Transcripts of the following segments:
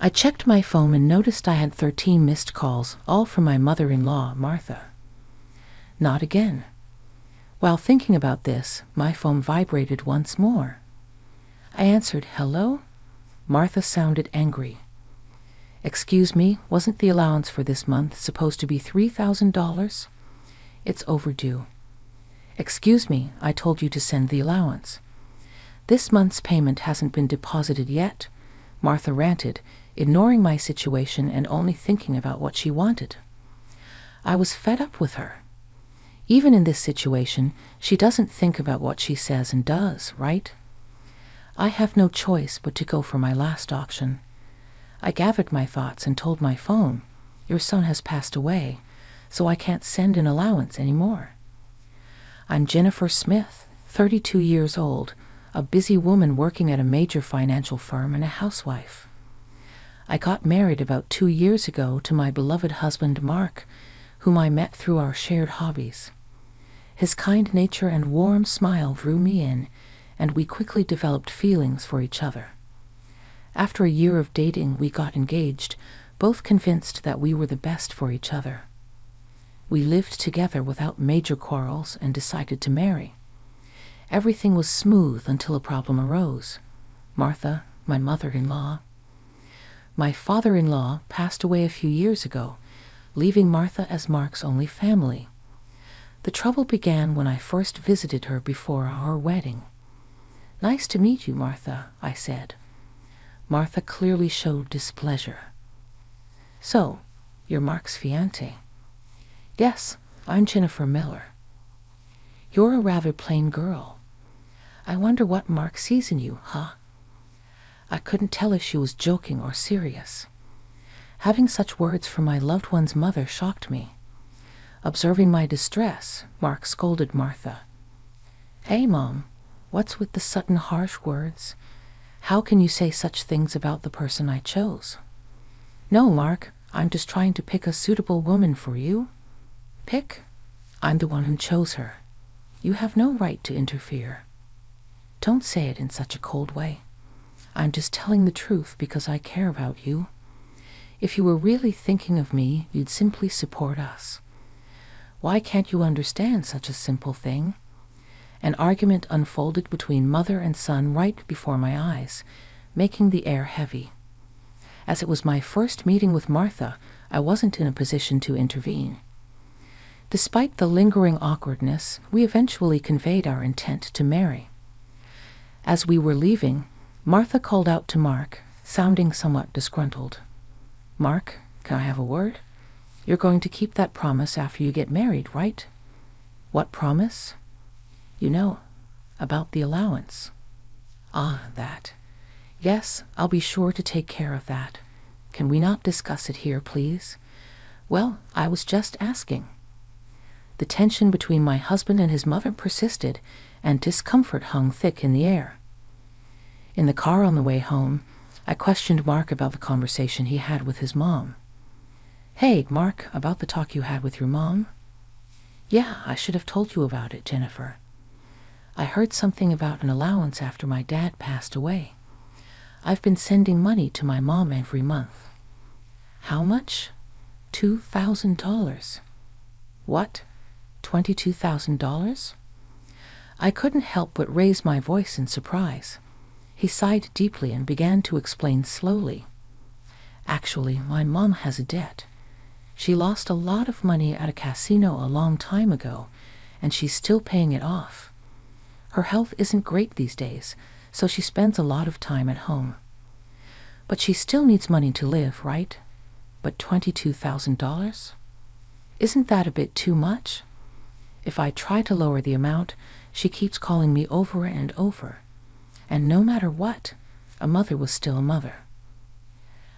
I checked my phone and noticed I had 13 missed calls, all from my mother-in-law, Martha. Not again. While thinking about this, my phone vibrated once more. I answered, "Hello?" Martha sounded angry. "Excuse me, wasn't the allowance for this month supposed to be $3,000? It's overdue." "Excuse me, I told you to send the allowance." "This month's payment hasn't been deposited yet," Martha ranted, ignoring my situation and only thinking about what she wanted. I was fed up with her. Even in this situation, she doesn't think about what she says and does, right? I have no choice but to go for my last option. I gathered my thoughts and told my phone, "Your son has passed away, so I can't send an allowance anymore." I'm Jennifer Smith, 32 years old, a busy woman working at a major financial firm and a housewife. I got married about 2 years ago to my beloved husband, Mark, whom I met through our shared hobbies. His kind nature and warm smile drew me in, and we quickly developed feelings for each other. After a year of dating, we got engaged, both convinced that we were the best for each other. We lived together without major quarrels and decided to marry. Everything was smooth until a problem arose. Martha, my mother-in-law. My father-in-law passed away a few years ago, leaving Martha as Mark's only family. The trouble began when I first visited her before our wedding. "Nice to meet you, Martha," I said. Martha clearly showed displeasure. "So, you're Mark's fiancée?" "Yes, I'm Jennifer Miller." "You're a rather plain girl. I wonder what Mark sees in you, huh?" I couldn't tell if she was joking or serious. Having such words from my loved one's mother shocked me. Observing my distress, Mark scolded Martha. "Hey, Mom, what's with the sudden harsh words? How can you say such things about the person I chose?" "No, Mark, I'm just trying to pick a suitable woman for you." "Pick? I'm the one who chose her. You have no right to interfere." "Don't say it in such a cold way. I'm just telling the truth because I care about you. If you were really thinking of me, you'd simply support us. Why can't you understand such a simple thing?" An argument unfolded between mother and son right before my eyes, making the air heavy. As it was my first meeting with Martha, I wasn't in a position to intervene. Despite the lingering awkwardness, we eventually conveyed our intent to marry. As we were leaving, Martha called out to Mark, sounding somewhat disgruntled. "Mark, can I have a word? You're going to keep that promise after you get married, right?" "What promise?" "You know, about the allowance." "Ah, that. Yes, I'll be sure to take care of that. Can we not discuss it here, please?" "Well, I was just asking." The tension between my husband and his mother persisted, and discomfort hung thick in the air. In the car on the way home, I questioned Mark about the conversation he had with his mom. "Hey, Mark, about the talk you had with your mom?" "Yeah, I should have told you about it, Jennifer. I heard something about an allowance after my dad passed away. I've been sending money to my mom every month." "How much?" $2,000. "What? $22,000? I couldn't help but raise my voice in surprise. He sighed deeply and began to explain slowly. "Actually, my mom has a debt. She lost a lot of money at a casino a long time ago, and she's still paying it off. Her health isn't great these days, so she spends a lot of time at home. But she still needs money to live, right? But $22,000? Isn't that a bit too much? If I try to lower the amount, she keeps calling me over and over. And no matter what, a mother was still a mother.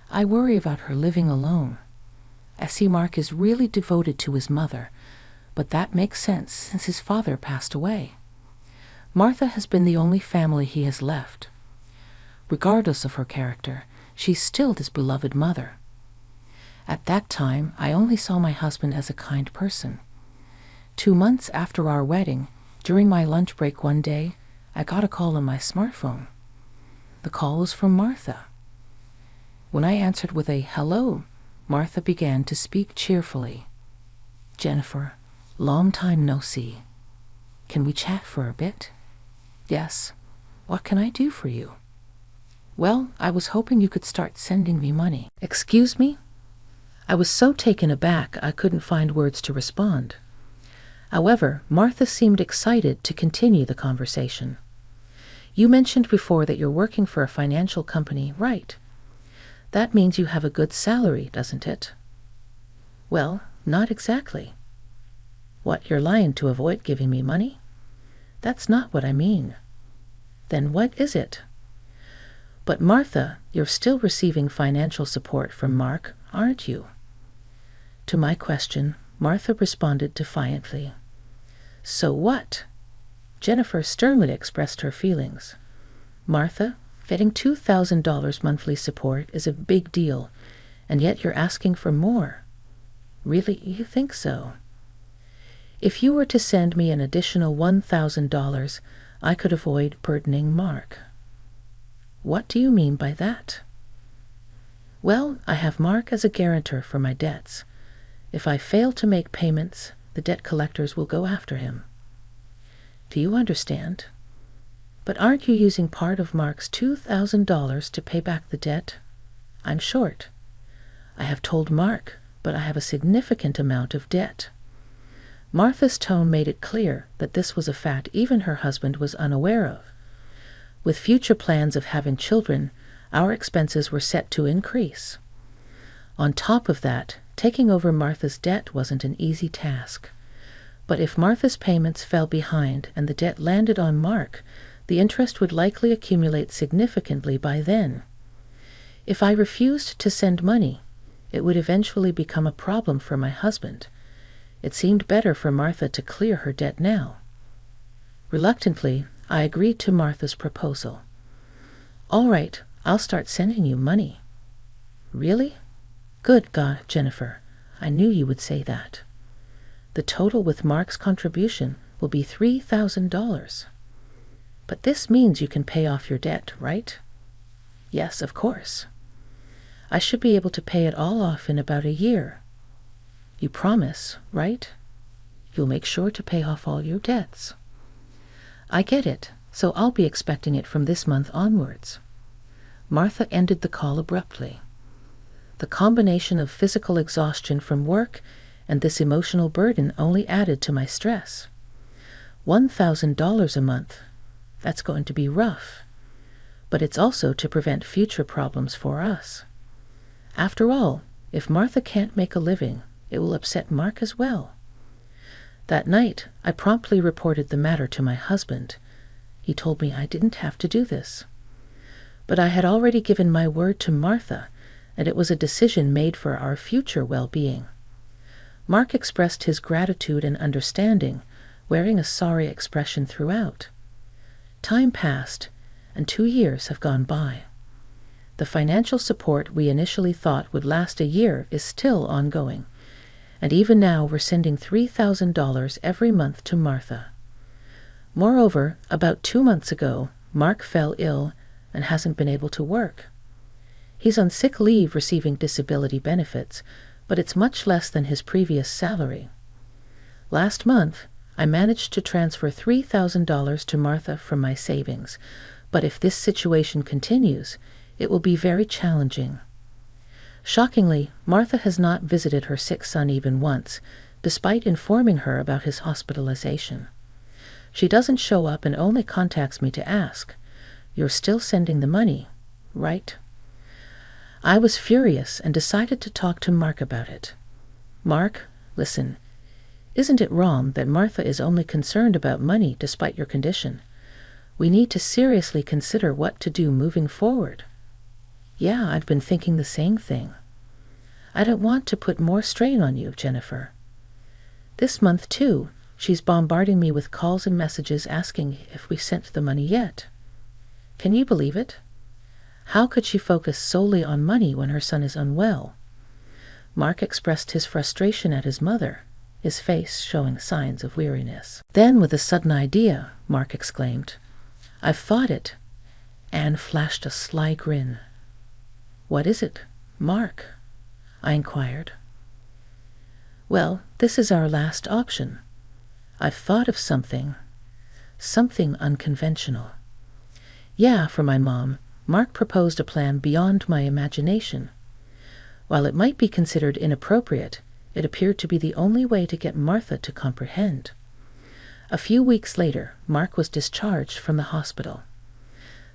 I worry about her living alone. I see Mark is really devoted to his mother, but that makes sense since his father passed away. Martha has been the only family he has left. Regardless of her character, she's still his beloved mother. At that time, I only saw my husband as a kind person. 2 months after our wedding, during my lunch break one day, I got a call on my smartphone. The call was from Martha. When I answered with a hello, Martha began to speak cheerfully. "Jennifer, long time no see. Can we chat for a bit?" "Yes. What can I do for you?" "Well, I was hoping you could start sending me money." "Excuse me?" I was so taken aback I couldn't find words to respond. However, Martha seemed excited to continue the conversation. "You mentioned before that you're working for a financial company, right? That means you have a good salary, doesn't it?" "Well, not exactly." "What, you're lying to avoid giving me money?" "That's not what I mean." "Then what is it?" "But Martha, you're still receiving financial support from Mark, aren't you?" To my question, Martha responded defiantly. "So what?" Jennifer sternly expressed her feelings. "Martha, getting $2,000 monthly support is a big deal, and yet you're asking for more. Really, you think so?" "If you were to send me an additional $1,000, I could avoid burdening Mark." "What do you mean by that?" "Well, I have Mark as a guarantor for my debts. If I fail to make payments, the debt collectors will go after him." "Do you understand?" "But aren't you using part of Mark's $2,000 to pay back the debt? I'm short. I have told Mark, but I have a significant amount of debt." Martha's tone made it clear that this was a fact even her husband was unaware of. With future plans of having children, our expenses were set to increase. On top of that, taking over Martha's debt wasn't an easy task. But if Martha's payments fell behind and the debt landed on Mark, the interest would likely accumulate significantly by then. If I refused to send money, it would eventually become a problem for my husband. It seemed better for Martha to clear her debt now. Reluctantly, I agreed to Martha's proposal. "All right, I'll start sending you money." "Really? Good God, Jennifer, I knew you would say that. The total with Mark's contribution will be $3,000. But this means you can pay off your debt, right?" "Yes, of course." "I should be able to pay it all off in about a year." "You promise, right? You'll make sure to pay off all your debts." "I get it, so I'll be expecting it from this month onwards." Martha ended the call abruptly. The combination of physical exhaustion from work and this emotional burden only added to my stress. $1,000 a month. That's going to be rough. But it's also to prevent future problems for us. After all, if Martha can't make a living, it will upset Mark as well. That night, I promptly reported the matter to my husband. He told me I didn't have to do this. But I had already given my word to Martha, and it was a decision made for our future well-being. Mark expressed his gratitude and understanding, wearing a sorry expression throughout. Time passed, and 2 years have gone by. The financial support we initially thought would last a year is still ongoing, and even now we're sending $3,000 every month to Martha. Moreover, about 2 months ago, Mark fell ill and hasn't been able to work. He's on sick leave receiving disability benefits, but it's much less than his previous salary. Last month, I managed to transfer $3,000 to Martha from my savings, but if this situation continues, it will be very challenging. Shockingly, Martha has not visited her sick son even once, despite informing her about his hospitalization. She doesn't show up and only contacts me to ask, "You're still sending the money, right?" I was furious and decided to talk to Mark about it. "Mark, listen, isn't it wrong that Martha is only concerned about money despite your condition? We need to seriously consider what to do moving forward." "Yeah, I've been thinking the same thing." "I don't want to put more strain on you, Jennifer." This month, too, she's bombarding me with calls and messages asking if we sent the money yet. Can you believe it? How could she focus solely on money when her son is unwell? Mark expressed his frustration at his mother, his face showing signs of weariness. Then, with a sudden idea, Mark exclaimed, "I've thought it." Anne flashed a sly grin. "What is it, Mark?" I inquired. "Well, this is our last option. I've thought of something unconventional." Yeah, for my mom, Mark proposed a plan beyond my imagination. While it might be considered inappropriate, it appeared to be the only way to get Martha to comprehend. A few weeks later, Mark was discharged from the hospital.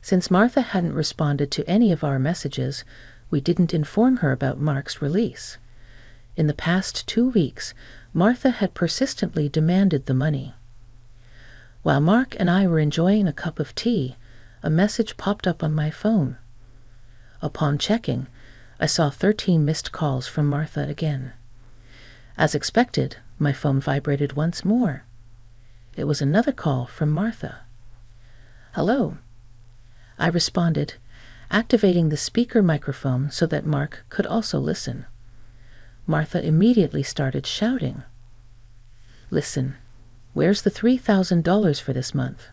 Since Martha hadn't responded to any of our messages, we didn't inform her about Mark's release. In the past 2 weeks, Martha had persistently demanded the money. While Mark and I were enjoying a cup of tea, a message popped up on my phone. Upon checking, I saw 13 missed calls from Martha again. As expected, my phone vibrated once more. It was another call from Martha. "Hello." I responded, activating the speaker microphone so that Mark could also listen. Martha immediately started shouting. "Listen, where's the $3,000 for this month?"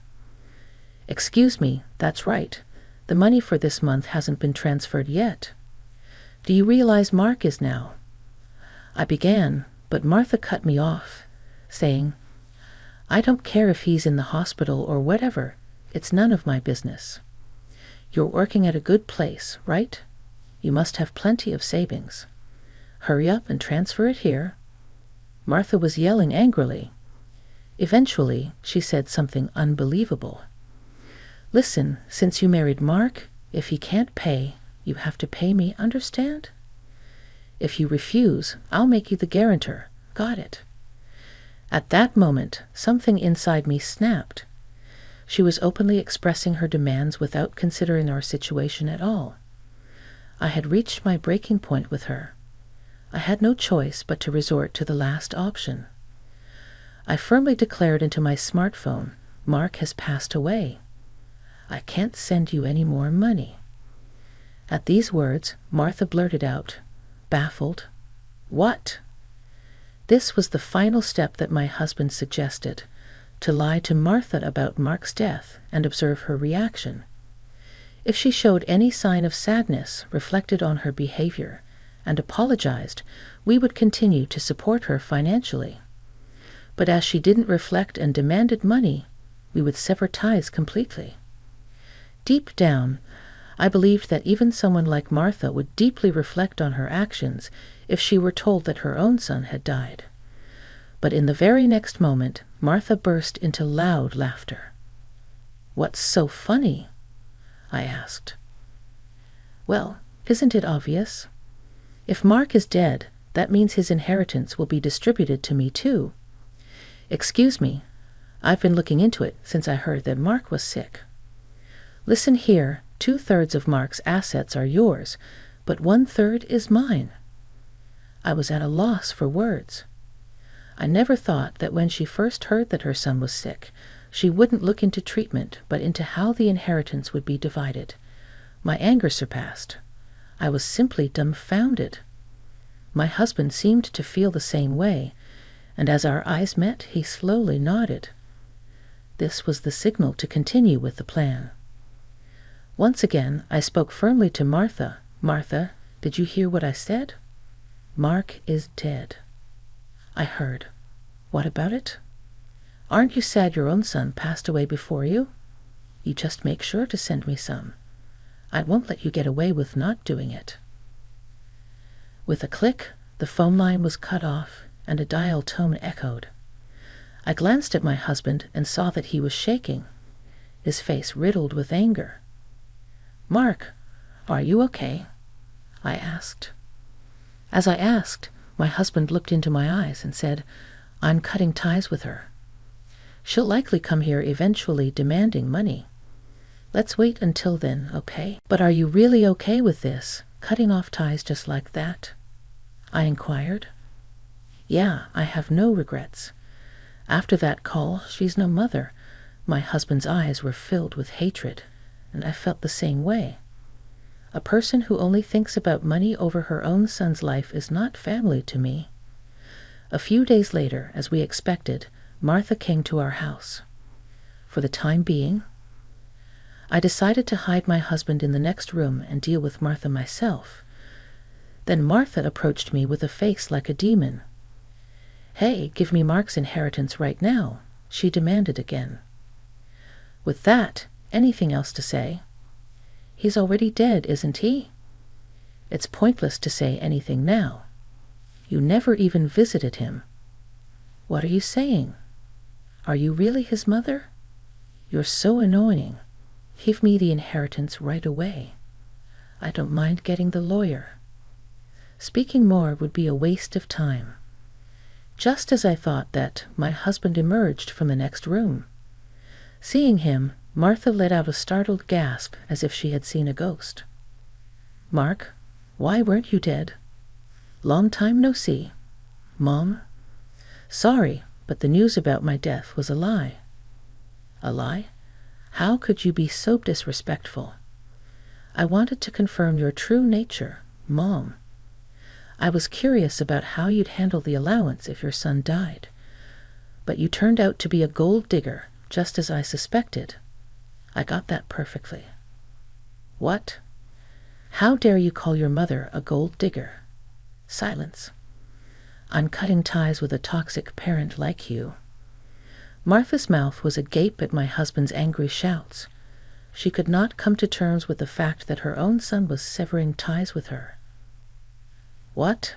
"Excuse me, that's right. The money for this month hasn't been transferred yet. Do you realize Mark is now?" I began, but Martha cut me off, saying, "I don't care if he's in the hospital or whatever. It's none of my business. You're working at a good place, right? You must have plenty of savings. Hurry up and transfer it here." Martha was yelling angrily. Eventually, she said something unbelievable. "Listen, since you married Mark, if he can't pay, you have to pay me, understand? If you refuse, I'll make you the guarantor. Got it?" At that moment, something inside me snapped. She was openly expressing her demands without considering our situation at all. I had reached my breaking point with her. I had no choice but to resort to the last option. I firmly declared into my smartphone, "Mark has passed away. I can't send you any more money." At these words, Martha blurted out, baffled, "What?" This was the final step that my husband suggested, to lie to Martha about Mark's death and observe her reaction. If she showed any sign of sadness, reflected on her behavior, and apologized, we would continue to support her financially. But as she didn't reflect and demanded money, we would sever ties completely. Deep down, I believed that even someone like Martha would deeply reflect on her actions if she were told that her own son had died. But in the very next moment, Martha burst into loud laughter. "What's so funny?" I asked. "Well, isn't it obvious? If Mark is dead, that means his inheritance will be distributed to me too. Excuse me, I've been looking into it since I heard that Mark was sick. Listen here, 2/3 of Mark's assets are yours, but 1/3 is mine." I was at a loss for words. I never thought that when she first heard that her son was sick, she wouldn't look into treatment, but into how the inheritance would be divided. My anger surpassed. I was simply dumbfounded. My husband seemed to feel the same way, and as our eyes met, he slowly nodded. This was the signal to continue with the plan. Once again, I spoke firmly to Martha. "Martha, did you hear what I said? Mark is dead." I heard. "What about it? Aren't you sad your own son passed away before you? You just make sure to send me some. I won't let you get away with not doing it." With a click, the phone line was cut off and a dial tone echoed. I glanced at my husband and saw that he was shaking, his face riddled with anger. "Mark, are you okay?" I asked. As I asked, my husband looked into my eyes and said, "I'm cutting ties with her. She'll likely come here eventually demanding money. Let's wait until then, okay? But are you really okay with this, cutting off ties just like that?" I inquired. "Yeah, I have no regrets. After that call, she's no mother." My husband's eyes were filled with hatred, and I felt the same way. A person who only thinks about money over her own son's life is not family to me. A few days later, as we expected, Martha came to our house. For the time being, I decided to hide my husband in the next room and deal with Martha myself. Then Martha approached me with a face like a demon. "Hey, give me Mark's inheritance right now," she demanded again. With that, anything else to say? He's already dead, isn't he? It's pointless to say anything now. You never even visited him. What are you saying? Are you really his mother? You're so annoying. Give me the inheritance right away. I don't mind getting the lawyer. Speaking more would be a waste of time. Just as I thought that, my husband emerged from the next room. Seeing him, Martha let out a startled gasp as if she had seen a ghost. "Mark, why weren't you dead? Long time no see. Mom? Sorry, but the news about my death was a lie." "A lie? How could you be so disrespectful? I wanted to confirm your true nature, Mom. I was curious about how you'd handle the allowance if your son died. But you turned out to be a gold digger, just as I suspected. I got that perfectly." "What? How dare you call your mother a gold digger?" Silence. "I'm cutting ties with a toxic parent like you." Martha's mouth was agape at my husband's angry shouts. She could not come to terms with the fact that her own son was severing ties with her. "What?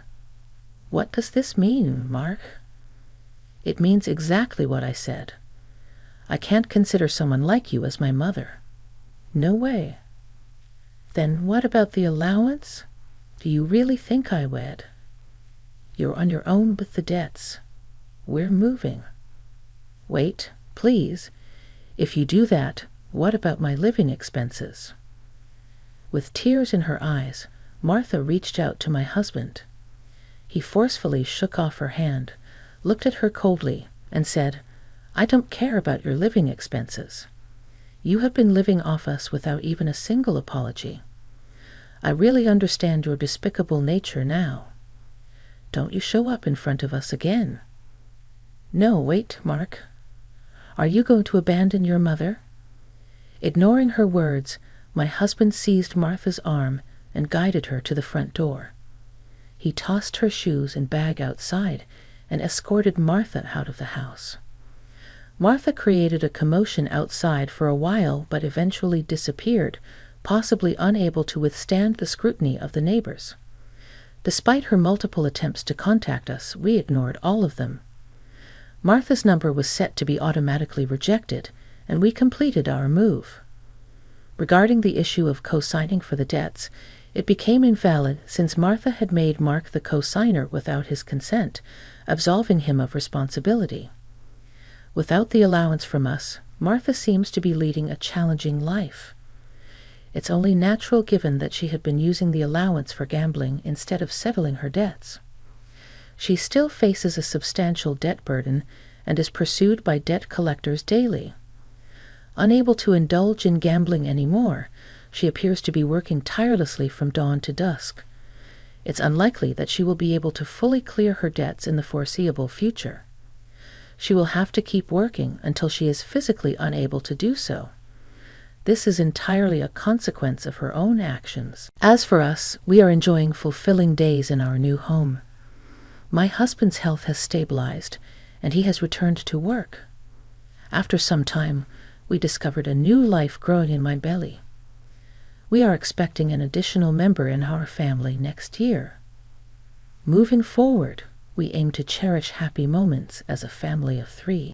What does this mean, Mark?" "It means exactly what I said. I can't consider someone like you as my mother. No way." "Then what about the allowance? Do you really think I would?" "You're on your own with the debts. We're moving." "Wait, please. If you do that, what about my living expenses?" With tears in her eyes, Martha reached out to my husband. He forcefully shook off her hand, looked at her coldly, and said, "I don't care about your living expenses. You have been living off us without even a single apology. I really understand your despicable nature now. Don't you show up in front of us again." "No, wait, Mark. Are you going to abandon your mother?" Ignoring her words, my husband seized Martha's arm and guided her to the front door. He tossed her shoes and bag outside and escorted Martha out of the house. Martha created a commotion outside for a while but eventually disappeared, possibly unable to withstand the scrutiny of the neighbors. Despite her multiple attempts to contact us, we ignored all of them. Martha's number was set to be automatically rejected, and we completed our move. Regarding the issue of co-signing for the debts, it became invalid since Martha had made Mark the co-signer without his consent, absolving him of responsibility. Without the allowance from us, Martha seems to be leading a challenging life. It's only natural given that she had been using the allowance for gambling instead of settling her debts. She still faces a substantial debt burden and is pursued by debt collectors daily. Unable to indulge in gambling anymore, she appears to be working tirelessly from dawn to dusk. It's unlikely that she will be able to fully clear her debts in the foreseeable future. She will have to keep working until she is physically unable to do so. This is entirely a consequence of her own actions. As for us, we are enjoying fulfilling days in our new home. My husband's health has stabilized, and he has returned to work. After some time, we discovered a new life growing in my belly. We are expecting an additional member in our family next year. Moving forward, we aim to cherish happy moments as a family of 3.